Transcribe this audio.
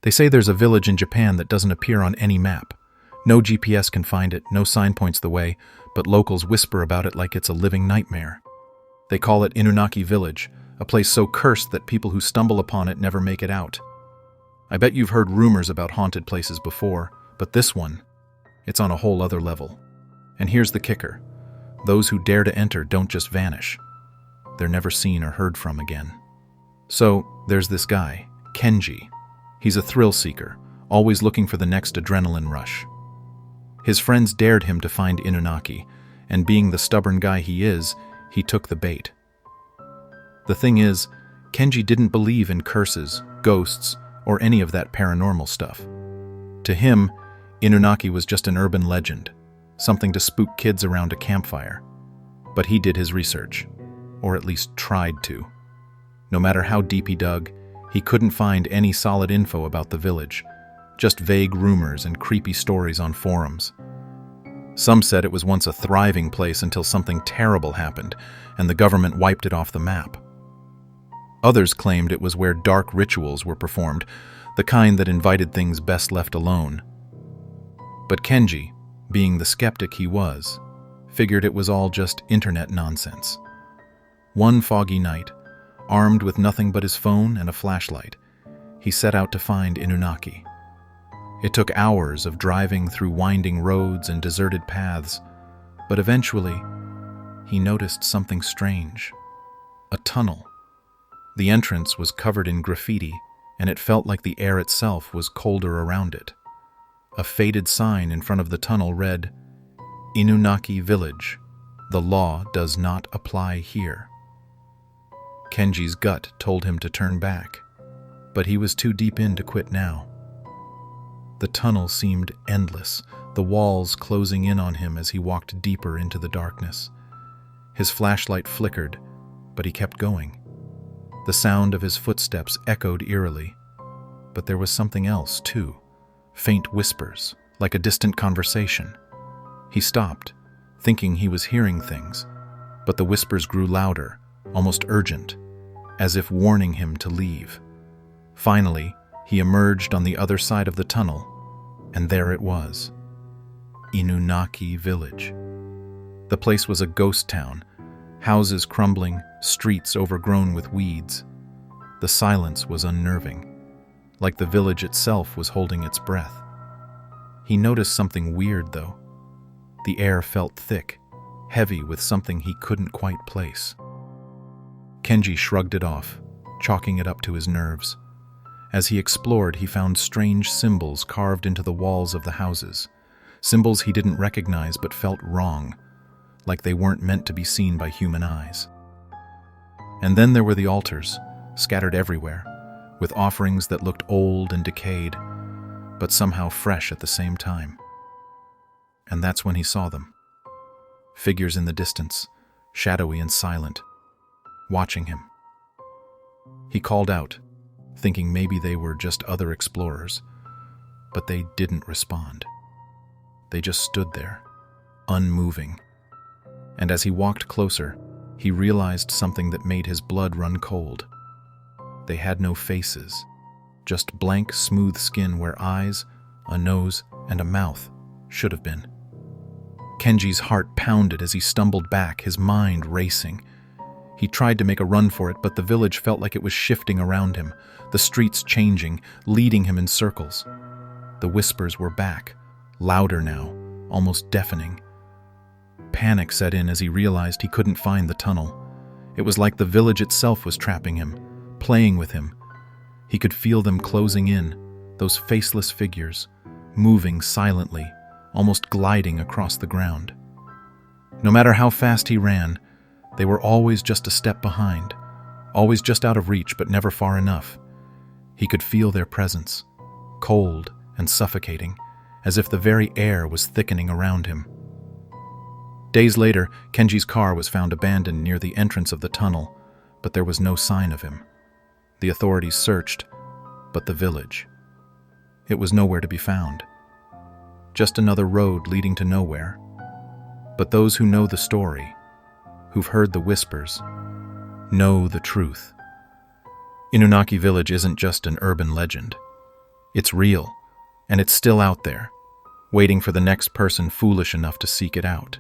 They say there's a village in Japan that doesn't appear on any map. No GPS can find it, no sign points the way, but locals whisper about it like it's a living nightmare. They call it Inunaki Village, a place so cursed that people who stumble upon it never make it out. I bet you've heard rumors about haunted places before, but this one, it's on a whole other level. And here's the kicker. Those who dare to enter don't just vanish. They're never seen or heard from again. So, there's this guy, Kenji. He's a thrill seeker, always looking for the next adrenaline rush. His friends dared him to find Inunaki, and being the stubborn guy he is, he took the bait. The thing is, Kenji didn't believe in curses, ghosts, or any of that paranormal stuff. To him, Inunaki was just an urban legend, something to spook kids around a campfire. But he did his research, or at least tried to. No matter how deep he dug, he couldn't find any solid info about the village, just vague rumors and creepy stories on forums. Some said it was once a thriving place until something terrible happened and the government wiped it off the map. Others claimed it was where dark rituals were performed, the kind that invited things best left alone. But Kenji, being the skeptic he was, figured it was all just internet nonsense. One foggy night, armed with nothing but his phone and a flashlight, he set out to find Inunaki. It took hours of driving through winding roads and deserted paths, but eventually, he noticed something strange. A tunnel. The entrance was covered in graffiti, and it felt like the air itself was colder around it. A faded sign in front of the tunnel read, "Inunaki Village. The law does not apply here." Kenji's gut told him to turn back, but he was too deep in to quit now. The tunnel seemed endless, the walls closing in on him as he walked deeper into the darkness. His flashlight flickered, but he kept going. The sound of his footsteps echoed eerily, but there was something else, too. Faint whispers, like a distant conversation. He stopped, thinking he was hearing things, but the whispers grew louder, almost urgent, as if warning him to leave. Finally, he emerged on the other side of the tunnel, and there it was. Inunaki Village. The place was a ghost town, houses crumbling, streets overgrown with weeds. The silence was unnerving, like the village itself was holding its breath. He noticed something weird, though. The air felt thick, heavy with something he couldn't quite place. Kenji shrugged it off, chalking it up to his nerves. As he explored, he found strange symbols carved into the walls of the houses, symbols he didn't recognize but felt wrong, like they weren't meant to be seen by human eyes. And then there were the altars, scattered everywhere, with offerings that looked old and decayed, but somehow fresh at the same time. And that's when he saw them. Figures in the distance, shadowy and silent, watching him. He called out, thinking maybe they were just other explorers, but they didn't respond. They just stood there, unmoving. And as he walked closer, he realized something that made his blood run cold. They had no faces, just blank, smooth skin where eyes, a nose, and a mouth should have been. Kenji's heart pounded as he stumbled back, his mind racing. He tried to make a run for it, but the village felt like it was shifting around him, the streets changing, leading him in circles. The whispers were back, louder now, almost deafening. Panic set in as he realized he couldn't find the tunnel. It was like the village itself was trapping him, playing with him. He could feel them closing in, those faceless figures, moving silently, almost gliding across the ground. No matter how fast he ran, they were always just a step behind, always just out of reach but never far enough. He could feel their presence, cold and suffocating, as if the very air was thickening around him. Days later, Kenji's car was found abandoned near the entrance of the tunnel, but there was no sign of him. The authorities searched, but the village. It was nowhere to be found. Just another road leading to nowhere. But those who know the story, who've heard the whispers, know the truth. Inunaki Village isn't just an urban legend. It's real, and it's still out there, waiting for the next person foolish enough to seek it out.